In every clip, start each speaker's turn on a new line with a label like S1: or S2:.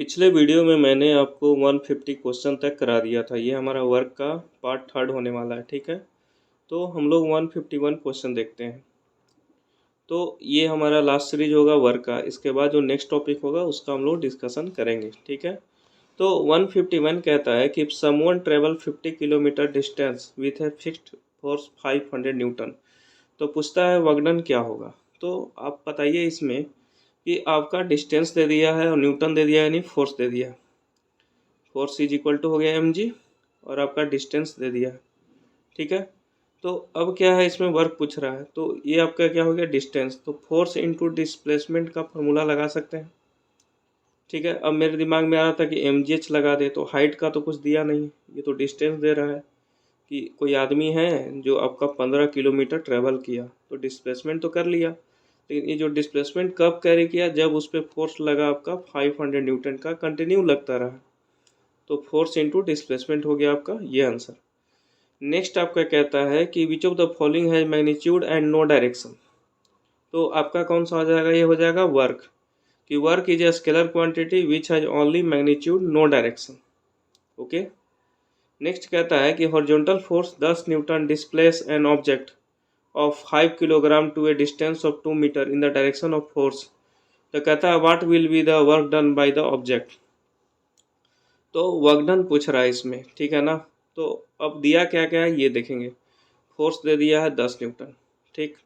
S1: पिछले वीडियो में मैंने आपको 150 क्वेश्चन तक करा दिया था। ये हमारा वर्क का पार्ट थर्ड होने वाला है, ठीक है। तो हम लोग 151 क्वेश्चन देखते हैं। तो ये हमारा लास्ट सीरीज होगा वर्क का। इसके बाद जो नेक्स्ट टॉपिक होगा उसका हम लोग डिस्कशन करेंगे, ठीक है। तो 151 कहता है कि someone travel 50 kilometre distance with a fixed force 500 Newton. तो पूछता है वर्क डन क्या होगा। तो आप बताइए इसमें कि आपका डिस्टेंस दे दिया है और न्यूटन दे दिया है, यानी फोर्स दे दिया है। फोर्स इज इक्वल टू हो गया mg और आपका डिस्टेंस दे दिया है, ठीक है। तो अब क्या है, इसमें वर्क पूछ रहा है, तो ये आपका क्या हो गया डिस्टेंस। तो फोर्स इनटू डिस्प्लेसमेंट का फॉर्मूला लगा सकते हैं, ठीक है। अब मेरे दिमाग में आ रहा था कि mgh लगा दे, तो हाइट का तो कुछ दिया नहीं, ये तो डिस्टेंस दे रहा है कि कोई आदमी है जो आपका 15 किलोमीटर ट्रेवल किया, तो डिस्प्लेसमेंट तो कर लिया। लेकिन ये जो डिस्प्लेसमेंट कब कैरी किया, जब उस पर फोर्स लगा आपका 500 न्यूटन का, कंटिन्यू लगता रहा। तो फोर्स इंटू डिस्प्लेसमेंट हो गया आपका ये आंसर। नेक्स्ट आपका कहता है कि which of the following has magnitude and no direction. तो आपका कौन सा हो जाएगा, ये हो जाएगा वर्क, कि work is a scalar quantity which has only magnitude no direction. Okay. Next कहता है कि horizontal force 10 newton displace an object of 5 kilogram to a distance of 2 metre in the direction of force. तो कहता है what will be the work done by the object. तो work done पूछ रहा है इसमें, ठीक है ना। तो अब दिया क्या क्या है ये देखेंगे। फोर्स दे दिया है 10 न्यूटन, ठीक।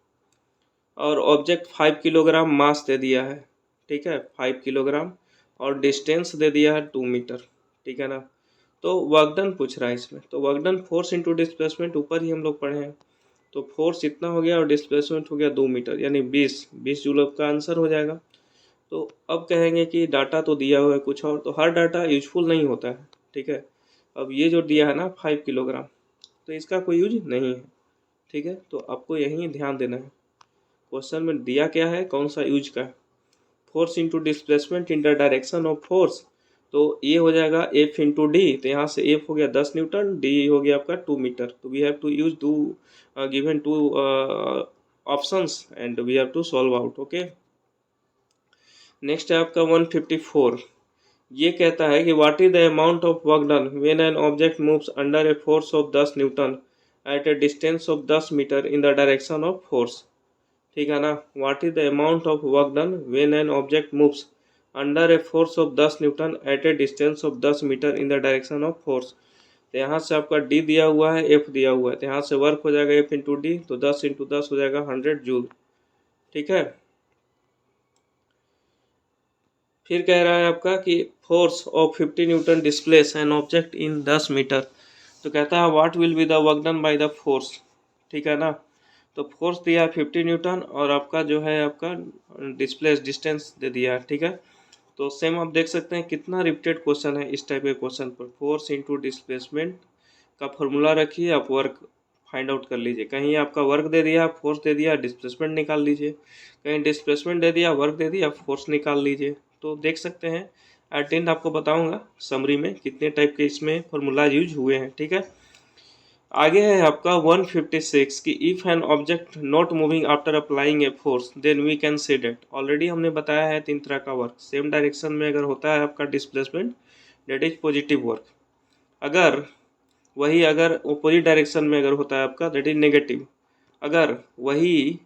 S1: और ऑब्जेक्ट 5 किलोग्राम मास दे दिया है, ठीक है, 5 किलोग्राम। और डिस्टेंस दे दिया है 2 मीटर, ठीक है ना। तो वर्क डन पूछ रहा है इसमें। तो work done force into displacement ऊपर ही हम लोग पढ़े हैं। तो फोर्स इतना हो गया और डिस्प्लेसमेंट हो गया 2 मीटर, यानी 20 जूल का आंसर हो जाएगा। तो अब कहेंगे कि डाटा तो दिया हुआ है कुछ और, तो हर डाटा यूजफुल नहीं होता है, ठीक है। अब ये जो दिया है ना 5 किलोग्राम, तो इसका कोई यूज नहीं है, ठीक है। तो आपको यही ध्यान देना है, क्वेश्चन में दिया क्या है, कौन सा यूज का है। Force into displacement in the direction of force, तो ये हो जाएगा एफ इंटू डी। तो यहाँ से एफ हो गया 10 न्यूटन, डी हो गया आपका 2 मीटर। तो we have to use two given two options and we have to solve out. Okay. Next है आपका 154। ये कहता है कि what is the amount of work done when an object moves under a force of 10 newton at a distance of 10 metre in the direction of force, ठीक है ना। What is the amount of work done when an object moves under a force of 10 newton at a distance of 10 metre in the direction of force. तो यहाँ से आपका D दिया हुआ है, एफ दिया हुआ है, तो यहाँ से वर्क हो जाएगा एफ इंटू डी, तो 10 इंटू 10 हो जाएगा 100 जूल, ठीक है। फिर कह रहा है आपका कि force of 50 newton displace an object in 10 metre. तो कहता है what will be the work done by the force, ठीक है ना। तो फोर्स दिया है 50 न्यूटन और आपका जो है आपका डिस्प्लेस डिस्टेंस दे दिया है, ठीक है। तो सेम आप देख सकते हैं कितना रिपीटेड क्वेश्चन है इस टाइप के क्वेश्चन पर। फोर्स इंटू डिस्प्लेसमेंट का फॉर्मूला रखिए, आप वर्क फाइंड आउट कर लीजिए। कहीं आपका वर्क दे दिया, फोर्स दे दिया, डिस्प्लेसमेंट निकाल लीजिए। कहीं डिस्प्लेसमेंट दे दिया, वर्क दे दिया, फोर्स निकाल लीजिए। तो देख सकते हैं। एट एंड आपको बताऊंगा समरी में कितने टाइप के इसमें फॉर्मूला यूज हुए हैं, ठीक है। आगे है आपका 156 कि if an object not moving after applying a force then we can say that. Already हमने बताया है 3 तरह का वर्क। सेम डायरेक्शन में अगर होता है आपका displacement, that is positive work. अगर वही अगर अपोजिट डायरेक्शन में अगर होता है आपका, दैट इज नेगेटिव। अगर वही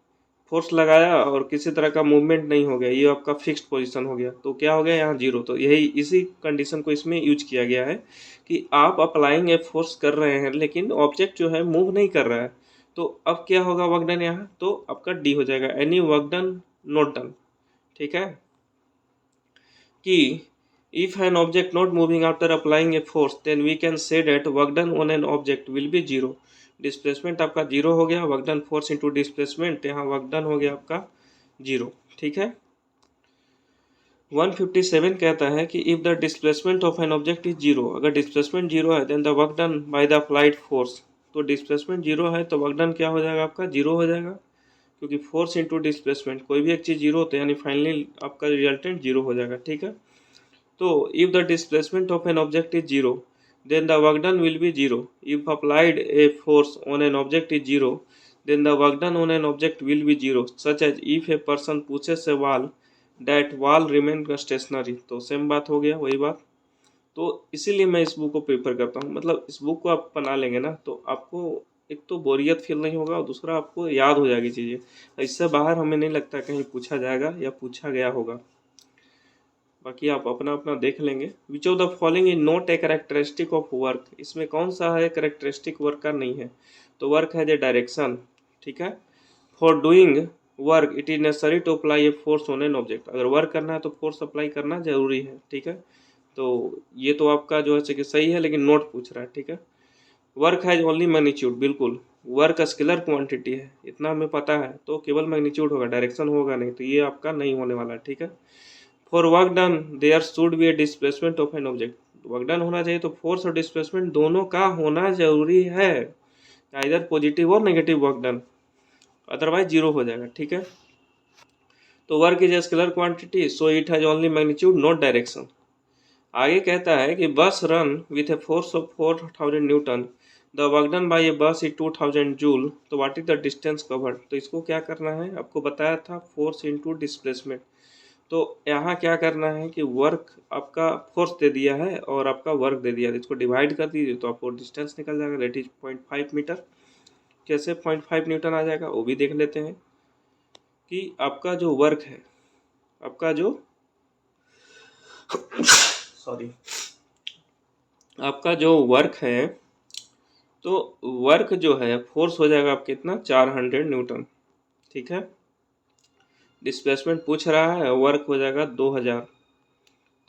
S1: फोर्स लगाया और किसी तरह का मूवमेंट नहीं हो गया, ये आपका फिक्स्ड पोजीशन हो गया, तो क्या हो गया यहाँ जीरो। तो यही इसी कंडीशन को इसमें यूज किया गया है कि आप अप्लाइंग ए फोर्स कर रहे हैं लेकिन ऑब्जेक्ट जो है मूव नहीं कर रहा है। तो अब क्या होगा वर्क डन यहाँ, तो आपका डी हो जाएगा, any work done not done, ठीक है। कि if an object not moving after applying a force then we can say that work done on an object will be zero। Displacement आपका zero हो गया, work done force into displacement, यहाँ work done हो गया आपका zero, ठीक है। 157 कहता है कि if the displacement of an object is zero, अगर डिस्प्लेसमेंट जीरो है then the work done by the applied force. तो डिस्प्लेसमेंट जीरो है तो वर्क डन क्या हो जाएगा आपका, जीरो हो जाएगा, क्योंकि फोर्स इंटू डिस्प्लेसमेंट कोई भी एक चीज़ जीरो होता है, यानी फाइनली आपका रिजल्टेंट जीरो हो जाएगा, ठीक है। तो if the displacement of an object is zero, then the work done will be zero। If applied a force on an object is zero, then the work done on an object will be zero, such as if a person pushes a wall that wall remain stationery, तो same बात हो गया, वही बात। तो इसीलिए मैं इस बुक को प्रेफर करता हूँ। मतलब इस बुक को आप बना लेंगे ना तो आपको एक तो बोरियत फील नहीं होगा और दूसरा आपको याद हो जाएगी चीज़ें। इससे बाहर हमें नहीं लगता कहीं पूछा जाएगा या पूछा गया होगा। बाकी आप अपना अपना देख लेंगे। विच of the following is not a characteristic of work, इसमें कौन सा है कैरेक्टरिस्टिक वर्क का नहीं है। तो वर्क है द डायरेक्शन, ठीक है। For doing work it is necessary to apply a force on an object, अगर वर्क करना है तो फोर्स अप्लाई करना जरूरी है, ठीक है। तो ये तो आपका जो है कि सही है, लेकिन नोट पूछ रहा है, ठीक है। वर्क हैज ओनली मैग्नीट्यूड, बिल्कुल वर्क स्केलर क्वांटिटी है, इतना हमें पता है, तो केवल मैग्नीट्यूड होगा, डायरेक्शन होगा नहीं, तो ये आपका नहीं होने वाला है, ठीक है। For work done there should be a displacement of an object, work done होना चाहिए तो फोर्स और डिस्प्लेसमेंट दोनों का होना जरूरी है, इधर पॉजिटिव और negative work done, otherwise zero हो जाएगा, ठीक है। तो work is a scalar quantity so it has only magnitude not direction. आगे कहता है कि bus run with a force of 4000 newton, the work done by a bus is 2000 joule, तो what is the distance covered. तो इसको क्या करना है, आपको बताया था फोर्स इनटू डिस्प्लेसमेंट। तो यहाँ क्या करना है कि वर्क आपका फोर्स दे दिया है और आपका वर्क दे दिया है, इसको डिवाइड कर दीजिए तो आपको डिस्टेंस निकल जाएगा, दैट इज 0.5 मीटर। कैसे 0.5 न्यूटन आ जाएगा वो भी देख लेते हैं। कि आपका जो वर्क है, आपका जो सॉरी आपका जो वर्क है, तो वर्क जो है फोर्स हो जाएगा आपके कितना 400 न्यूटन, ठीक है। डिस्प्लेसमेंट पूछ रहा है, वर्क हो जाएगा 2000,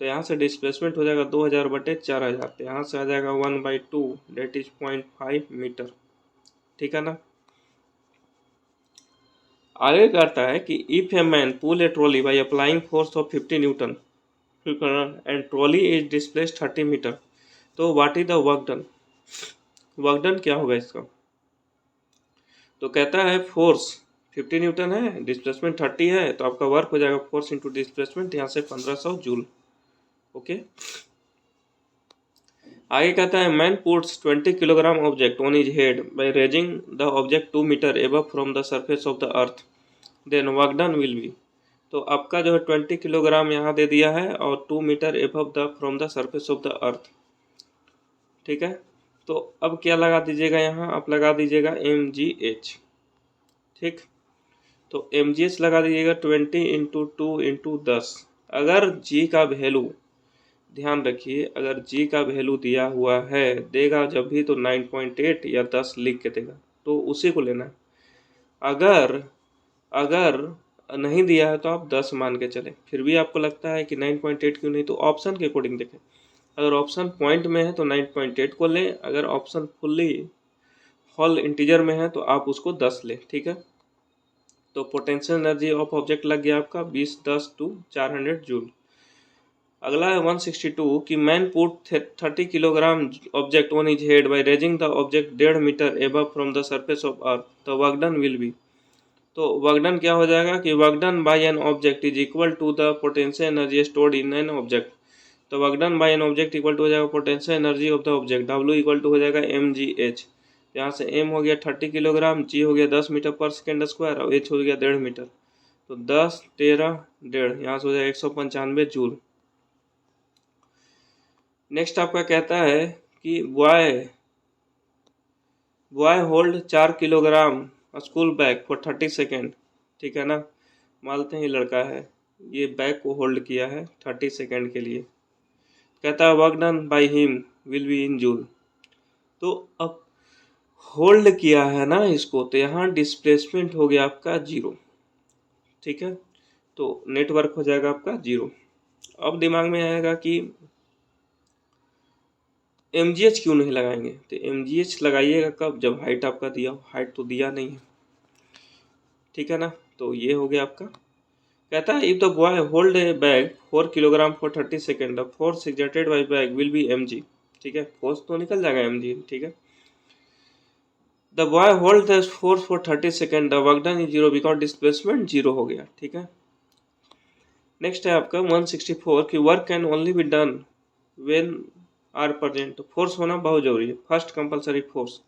S1: तो यहाँ से डिस्प्लेसमेंट हो जाएगा 2000 बटे 4000, तो यहाँ से आ जाएगा 1/2 डेट इज 0.5 मीटर, ठीक है ना। आगे करता है कि if a man pull a trolley by applying force of 50 newton and trolley is displaced 30 metre, तो what is the work done. Work done क्या होगा इसका, तो कहता है फोर्स 50 न्यूटन है, डिस्प्लेसमेंट 30 है, तो आपका वर्क हो जाएगा फोर्स इंटू डिस्प्लेसमेंट, यहाँ से 1500 जूल, ओके। आगे कहता है man puts 20 kilogram object on his head by raising the object 2 metre above from the surface of the earth, then work done will be. तो आपका जो है 20 किलोग्राम यहाँ दे दिया है और 2 metre above the from the surface of the earth, ठीक है। तो अब क्या लगा दीजिएगा यहाँ, आप लगा दीजिएगा mgh, ठीक। तो mgh लगा दीजिएगा 20 इंटू 2 इंटू 10। अगर g का वैल्यू, ध्यान रखिए, अगर g का वैल्यू दिया हुआ है, देगा जब भी तो 9.8 या 10 लिख के देगा, तो उसी को लेना है। अगर अगर नहीं दिया है तो आप 10 मान के चलें। फिर भी आपको लगता है कि 9.8 क्यों नहीं, तो ऑप्शन के अकॉर्डिंग देखें। अगर ऑप्शन पॉइंट में है तो 9.8 को लें, अगर ऑप्शन फुल्ली होल इंटीजर में है तो आप उसको 10 लें, ठीक है। तो पोटेंशियल एनर्जी ऑफ ऑब्जेक्ट लग गया आपका 20 10 टू 400 जूल। अगला है 162 कि man put 30 kilogram object on his head by raising the object 1.5 metre above from the surface of earth, the work done will be. तो वर्क डन क्या हो जाएगा कि work done by an object is equal to the potential energy stored in an object, तो work done by an object equal to हो जाएगा potential energy of the object, W equal to हो जाएगा mgh। यहाँ से m हो गया 30 kilogram, g हो गया 10 मीटर पर सेकेंड स्क्वायर और h हो गया 1.5 मीटर, तो 10 13 1.5, यहाँ से हो जाएगा 195 जूल। नेक्स्ट आपका कहता है कि boy hold 4 kilogram school bag for 30 second, ठीक है ना। मानते हैं लड़का है, ये बैग को होल्ड किया है 30 सेकेंड के लिए, कहता है work done by him will be in joule. तो अब होल्ड किया है ना इसको, तो यहाँ डिस्प्लेसमेंट हो गया आपका 0, ठीक है। तो नेटवर्क हो जाएगा आपका 0। अब दिमाग में आएगा कि mgh क्यों नहीं लगाएंगे, तो mgh लगाइएगा कब, जब हाइट आपका दिया हो, हाइट तो दिया नहीं है, ठीक है ना। तो ये हो गया आपका। कहता है if the boy hold a bag 4 kilogram for 30 second, the force exerted by bag will be mg, ठीक है। फोर्स तो निकल जाएगा mg, ठीक है। The boy hold the force for 30 second, the work done is 0 because displacement 0 हो गया, ठीक है। नेक्स्ट है आपका 164 कि work can only be done when are present, तो फोर्स होना बहुत जरूरी है, फर्स्ट कंपलसरी फोर्स,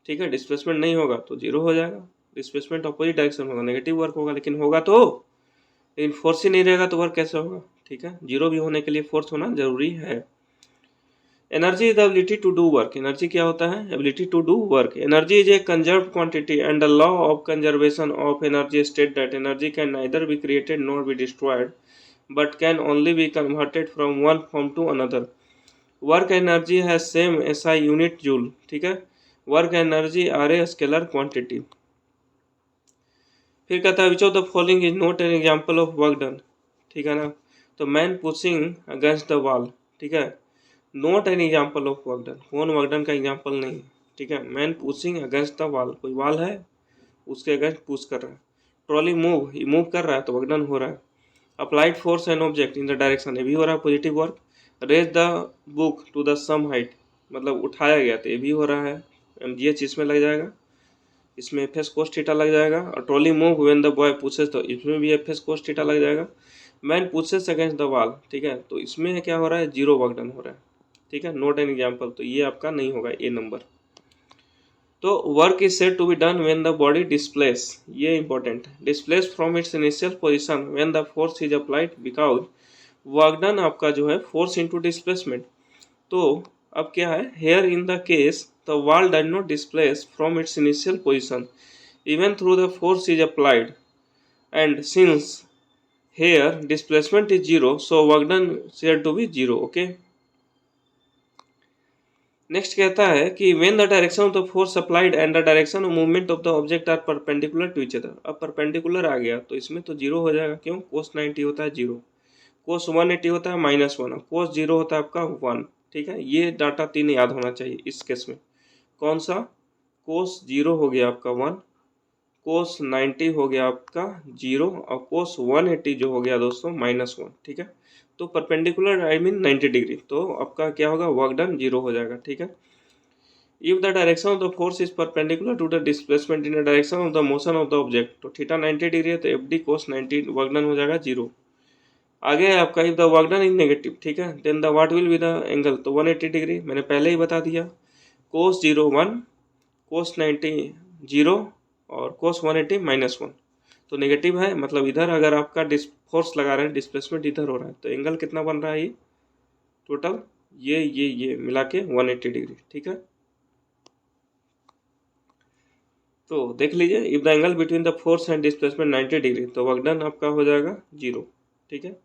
S1: ठीक है। डिस्प्लेसमेंट नहीं होगा तो 0 हो जाएगा, डिस्प्लेसमेंट अपोजिट डायरेक्शन होगा, नेगेटिव वर्क होगा, लेकिन होगा तो लेकिन फोर्स ही नहीं रहेगा तो वर्क कैसे होगा, ठीक है। जीरो भी होने के लिए फोर्स होना जरूरी है। Energy is the ability to do work. Energy क्या होता है, ability to do work. Energy is a conserved quantity and the law of conservation of energy state that energy can neither be created nor be destroyed but can only be converted from one form to another. Work energy has same SI unit joule, ठीक है। Work energy are a scalar quantity. फिर कहता है विच of the following is not an example of work done, ठीक है ना। तो man pushing against the wall, ठीक है, not an example of work done, कौन वर्क डन का एग्जाम्पल नहीं है, ठीक है। Man pushing against the wall, कोई वॉल है उसके अगेंस्ट पुश कर रहा है। ट्रॉली मूव कर रहा है तो वर्क डन हो रहा है। Applied force an object in the direction, ये भी हो रहा है positive work. Raise the book to the some height, मतलब उठाया गया तो ये भी हो रहा है। MGH इसमें लग जाएगा, इसमें FS cos थीटा लग जाएगा। और trolley move when the boy pushes, तो इसमें भी FS cos थीटा लग जाएगा। Man pushes against the wall, ठीक है, तो इसमें क्या हो रहा है, जीरो वर्क डन हो रहा है, ठीक है। नोट एन एग्जाम्पल, तो ये आपका नहीं होगा ए नंबर। तो work is said to be done when the body displace, ये इंपॉर्टेंट है, displace from its initial position when the force is applied, because work done आपका जो है फोर्स इनटू डिस्प्लेसमेंट। तो अब क्या है, here in the case the wall does not displace from its initial position even through the force is applied, and since here displacement is zero, so work done said to be zero, okay। Next कहता है कि when the direction of the force applied and the direction of movement of the object are perpendicular to each other, अब perpendicular आ गया तो इसमें तो zero हो जाएगा, क्यों, cos 90 होता है जीरो, cos 180 होता है -1, cos जीरो होता है आपका 1, ठीक है। ये डाटा 3 याद होना चाहिए इस केस में। कौन सा, cos जीरो हो गया आपका 1, कोस 90 हो गया आपका 0 और कोस 180 जो हो गया दोस्तों -1, ठीक है। तो परपेंडिकुलर आई मीन 90 डिग्री, तो आपका क्या होगा, वर्क डन 0 हो जाएगा, ठीक है। If the direction of the force is perpendicular to the displacement in the direction of the motion of the object, तो थीटा 90 डिग्री है तो FD कोस 90 वर्क डन हो जाएगा 0। आगे है आपका if the work done is negative, ठीक है, then the what will be the angle, तो 180 डिग्री मैंने पहले ही बता दिया। कोस 0 1, कोस 90 0 और कोस 180 -1, तो नेगेटिव है, मतलब इधर अगर आपका फोर्स लगा रहे हैं, डिस्प्लेसमेंट इधर हो रहा है, तो एंगल कितना बन रहा है, ये टोटल ये मिला के 180 डिग्री, ठीक है। तो देख लीजिए, if the angle between the force and displacement 90 degree, तो वर्क डन आपका हो जाएगा 0, ठीक है।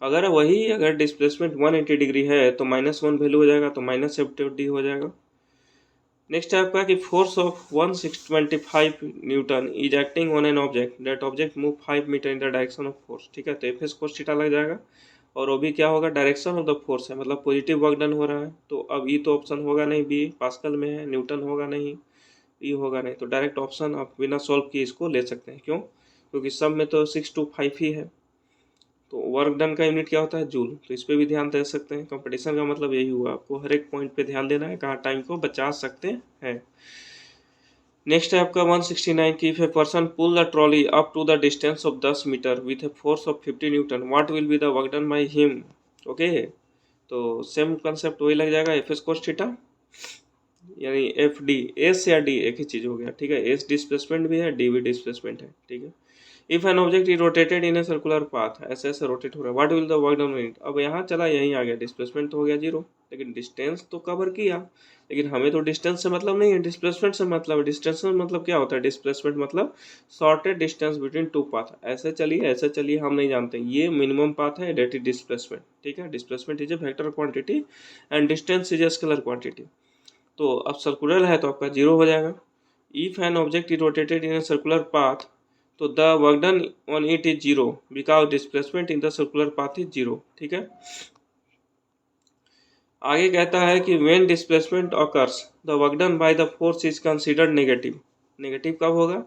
S1: अगर डिस्प्लेसमेंट 180 डिग्री है तो -1 वैल्यू हो जाएगा, तो -FD हो जाएगा। नेक्स्ट है आपका कि force of 1625 newton is acting on an object that object move 5 metre in the direction of force, ठीक है। तो FS cos थीटा लग जाएगा, और वो भी क्या होगा, डायरेक्शन ऑफ द फोर्स है, मतलब पॉजिटिव वर्क डन हो रहा है। तो अब ई तो ऑप्शन होगा नहीं, बी पास्कल में है, न्यूटन होगा नहीं, ई होगा नहीं, तो डायरेक्ट ऑप्शन आप बिना सॉल्व किए इसको ले सकते हैं, क्यों, क्योंकि सब में तो 625 ही है। तो वर्क डन का यूनिट क्या होता है, जूल, तो इस पर भी ध्यान दे सकते हैं। कंपटीशन का मतलब यही हुआ, आपको हर एक पॉइंट पे ध्यान देना है, कहाँ टाइम को बचा सकते हैं। नेक्स्ट है आपका 169 की if a person pull the trolley up to the distance of 10 metre with a force of 50 newton, what will be the work done by him, okay. तो सेम कंसेप्ट वही लग जाएगा, FS cos थीटा यानी FD, S या D एक ही चीज़ हो गया, ठीक है। S डिस्प्लेसमेंट भी है, D भी डिस्प्लेसमेंट है, ठीक है। If an object is rotated in a circular path, ऐसे ऐसे रोटेट हो रहा है, what will the work done it, अब यहाँ चला यहीं आ गया, डिस्प्लेसमेंट तो हो गया 0, लेकिन डिस्टेंस तो कवर किया, लेकिन हमें तो डिस्टेंस से मतलब नहीं है, डिस्प्लेसमेंट से मतलब है। डिस्टेंस से मतलब क्या होता है, डिस्प्लेसमेंट मतलब shortest distance between two path, ऐसे चलिए हम नहीं जानते, ये मिनिमम पाथ है, डेट इज डिस्प्लेसमेंट, ठीक है। Displacement is a vector quantity and distance is a scalar quantity. तो अब सर्कुलर है तो आपका 0 हो जाएगा। If an object is rotated in a circular path, तो the work done on it is 0 because displacement in the circular path is 0, ठीक है। आगे कहता है कि when displacement occurs the work done by the force is considered negative. Negative कब होगा,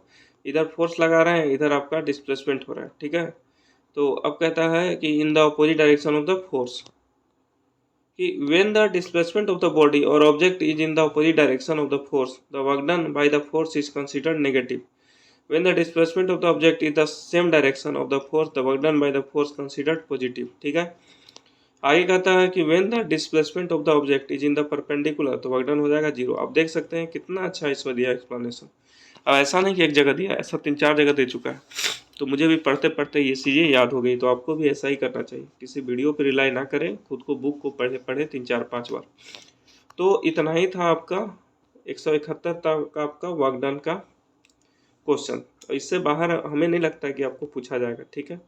S1: इधर फोर्स लगा रहे हैं, इधर आपका डिस्प्लेसमेंट हो रहा है, ठीक है। तो अब कहता है कि in the opposite direction of the force, कि when the displacement of the body और object is in the opposite direction of the force, the work done by the force is considered negative. When the displacement of the object is the same direction of the force, the work done by the force considered positive, ठीक है। आगे कहता है कि when the displacement of the object is in the perpendicular, तो work done हो जाएगा 0। आप देख सकते हैं कितना अच्छा इसमें दिया एक्सप्लेनेशन। अब ऐसा नहीं कि एक जगह दिया, ऐसा 3-4 जगह दे चुका है। तो मुझे भी पढ़ते पढ़ते ये चीज़ें याद हो गई, तो आपको भी ऐसा ही करना चाहिए, किसी वीडियो पर रिलाई ना करें, खुद को बुक को पढ़े 3-4-5 बार। तो इतना ही था आपका 171 तक का आपका वागडन का क्वेश्चन। इससे बाहर हमें नहीं लगता कि आपको पूछा जाएगा, ठीक है।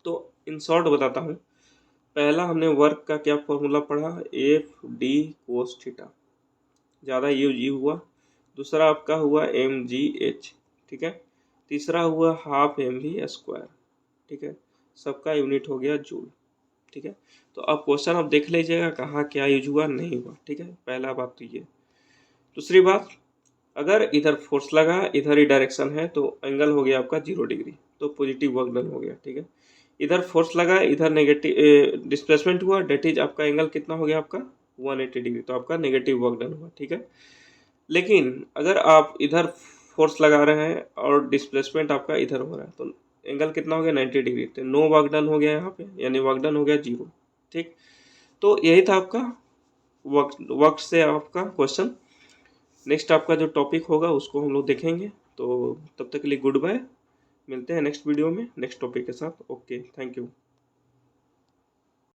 S1: तो इन शॉर्ट बताता हूँ। पहला हमने वर्क का क्या फॉर्मूला पढ़ा, एफ डी कोस थीटा, ज़्यादा यूज हुआ। दूसरा आपका हुआ एम जी एच, ठीक है। तीसरा हुआ हाफ एम वी स्क्वायर, ठीक है। सबका यूनिट हो गया जूल, ठीक है। तो अब क्वेश्चन आप देख लीजिएगा कहाँ क्या यूज हुआ नहीं हुआ, ठीक है। पहला बात तो ये। दूसरी बात, अगर इधर फोर्स लगा, इधर ही डायरेक्शन है, तो एंगल हो गया आपका 0 डिग्री, तो पॉजिटिव वर्क डन हो गया, ठीक है। इधर फोर्स लगा, इधर नेगेटिव डिस्प्लेसमेंट हुआ, डेट इज आपका एंगल कितना हो गया आपका 180 डिग्री, तो आपका नेगेटिव वर्क डन हुआ, ठीक है। लेकिन अगर आप इधर फोर्स लगा रहे हैं और डिस्प्लेसमेंट आपका इधर हो रहा है, तो एंगल कितना हो गया 90 डिग्री, तो नो वर्क डन हो गया यहाँ पे, यानी वर्क डन हो गया 0, ठीक। तो यही था आपका वर्क से आपका क्वेश्चन। नेक्स्ट आपका जो टॉपिक होगा उसको हम लोग देखेंगे। तो तब तक के लिए गुड बाय, मिलते हैं नेक्स्ट वीडियो में नेक्स्ट टॉपिक के साथ। Okay, thank you.